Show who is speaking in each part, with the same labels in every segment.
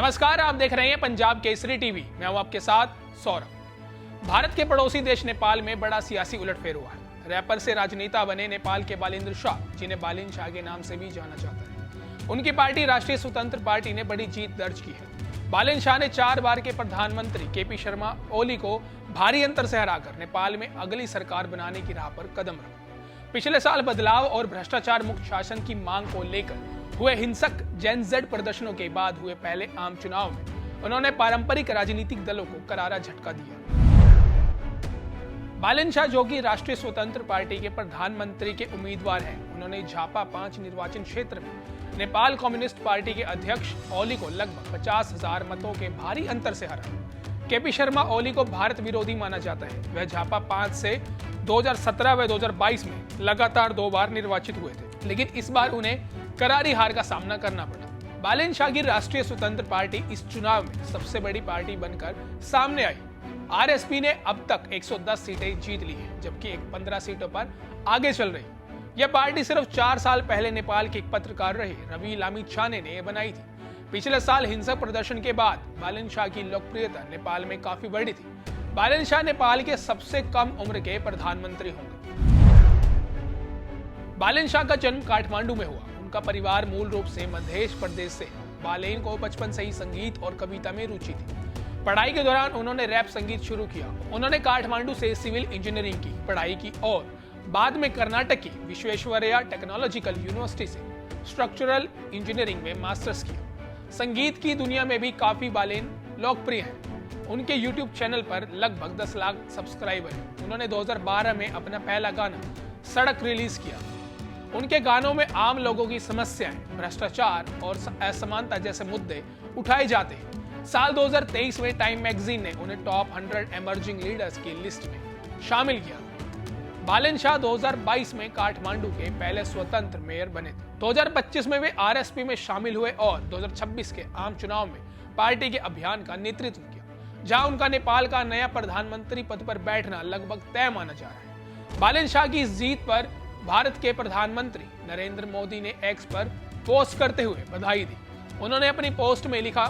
Speaker 1: नमस्कार, आप देख रहे हैं पंजाब केसरी टीवी। मैं हूं आपके साथ सौरभ। भारत के पड़ोसी देश नेपाल में बड़ा सियासी उलटफेर हुआ है। रैपर से राजनेता बने नेपाल के बालेंद्र शाह, जिन्हें बालिन शाह के नाम से भी जाना जाता है, उनकी पार्टी राष्ट्रीय स्वतंत्र पार्टी ने बड़ी जीत दर्ज की है। बालिन शाह ने 4 बार के प्रधानमंत्री केपी शर्मा ओली को भारी अंतर से हराकर नेपाल में अगली सरकार बनाने की राह पर कदम रखा। पिछले साल बदलाव और भ्रष्टाचार मुक्त शासन की मांग को लेकर हुए हिंसक जेन जेड प्रदर्शनों के बाद हुए पहले आम चुनाव में उन्होंने पारंपरिक राजनीतिक दलों को करारा झटका दिया। बालिन शाह, जो कि राष्ट्रीय स्वतंत्र पार्टी के प्रधानमंत्री के उम्मीदवार हैं, उन्होंने झापा 5 निर्वाचन क्षेत्र में नेपाल कम्युनिस्ट पार्टी के अध्यक्ष ओली को लगभग 50,000 मतों के भारी अंतर से हराया। केपी शर्मा ओली को भारत विरोधी माना जाता है। वह झापा 5 से 2017 व 2022 में लगातार 2 बार निर्वाचित हुए थे, लेकिन इस बार उन्हें करारी हार का सामना करना पड़ा। बालिन शाह की राष्ट्रीय स्वतंत्र पार्टी इस चुनाव में सबसे बड़ी पार्टी बनकर सामने आई। आरएसपी ने अब तक 110 सीटें जीत ली हैं, जबकि 15 सीटों पर आगे चल रही। यह पार्टी सिर्फ 4 साल पहले नेपाल के एक पत्रकार रहे रवि लामिछाने ने बनाई थी। पिछले साल हिंसक प्रदर्शन के बाद बालिन शाह की लोकप्रियता नेपाल में काफी बढ़ी थी। बालिन शाह नेपाल के सबसे कम उम्र के प्रधानमंत्री होंगे। बालिन शाह का जन्म काठमांडू में हुआ। उनका परिवार मूल रूप से मध्य प्रदेश से है। बालेन को बचपन से ही संगीत और कविता में रुचि थी। पढ़ाई के दौरान उन्होंने रैप संगीत शुरू किया। उन्होंने काठमांडू से सिविल इंजीनियरिंग की पढ़ाई की और बाद में कर्नाटक की विश्वेश्वरैया टेक्नोलॉजिकल यूनिवर्सिटी से स्ट्रक्चरल इंजीनियरिंग में मास्टर्स किया। संगीत की दुनिया में भी काफी बालेन लोकप्रिय हैं। उनके YouTube चैनल पर लगभग 10 लाख सब्सक्राइबर हैं। उन्होंने 2012 में अपना पहला गाना सड़क रिलीज किया। उनके गानों में आम लोगों की समस्याएं, भ्रष्टाचार और असमानता जैसे मुद्दे उठाए जाते हैं। साल 2023 में टाइम मैगजीन ने उन्हें टॉप 100 एमर्जिंग लीडर्स की लिस्ट में शामिल किया। बालिन शाह 2022 में काठमांडू के पहले स्वतंत्र मेयर बने थे। 2025 में वे आरएसपी में शामिल हुए और 2026 के आम चुनाव में पार्टी के अभियान का नेतृत्व किया, जहां उनका नेपाल का नया प्रधानमंत्री पद पर बैठना लगभग तय माना जा रहा है। बालिन शाह की इस जीत पर भारत के प्रधानमंत्री नरेंद्र मोदी ने एक्स पर पोस्ट करते हुए बधाई दी। उन्होंने अपनी पोस्ट में लिखा,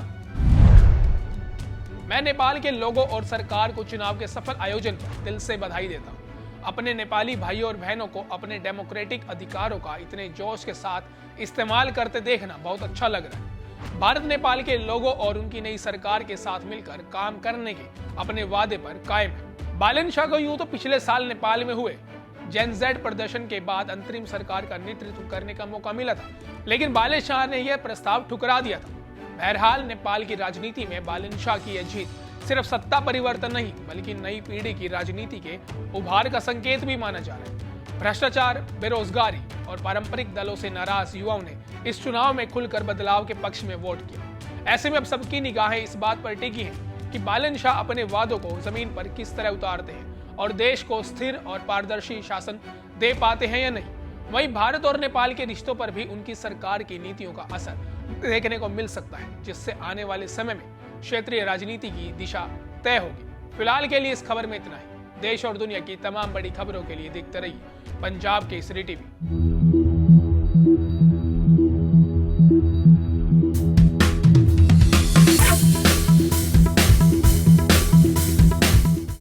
Speaker 1: मैं नेपाल के लोगों और सरकार को चुनाव के सफल आयोजन पर दिल से बधाई देता हूं। अपने नेपाली भाइयों और बहनों को अपने डेमोक्रेटिक अधिकारों का इतने जोश के साथ इस्तेमाल करते देखना बहुत अच्छा लग रहा है। भारत नेपाल के लोगों और उनकी नई सरकार के साथ मिलकर काम करने के अपने वादे पर कायम है। बालिन शाह को यूं तो पिछले साल नेपाल में हुए जेन जेड प्रदर्शन के बाद अंतरिम सरकार का नेतृत्व करने का मौका मिला था, लेकिन बालिन शाह ने यह प्रस्ताव ठुकरा दिया था। बहरहाल, नेपाल की राजनीति में बालिन शाह की यह जीत सिर्फ सत्ता परिवर्तन नहीं, बल्कि नई पीढ़ी की राजनीति के उभार का संकेत भी माना जा रहा है। भ्रष्टाचार, बेरोजगारी और पारंपरिक दलों से नाराज युवाओं ने इस चुनाव में खुलकर बदलाव के पक्ष में वोट किया। ऐसे में अब सबकी निगाहें इस बात पर टिकी हैं कि बालिन शाह अपने वादों को जमीन पर किस तरह उतारते हैं और देश को स्थिर और पारदर्शी शासन दे पाते हैं या नहीं। वहीं भारत और नेपाल के रिश्तों पर भी उनकी सरकार की नीतियों का असर देखने को मिल सकता है, जिससे आने वाले समय में क्षेत्रीय राजनीति की दिशा तय होगी। फिलहाल के लिए इस खबर में इतना ही। देश और दुनिया की तमाम बड़ी खबरों के लिए देखते रहिए पंजाब केसरी टीवी।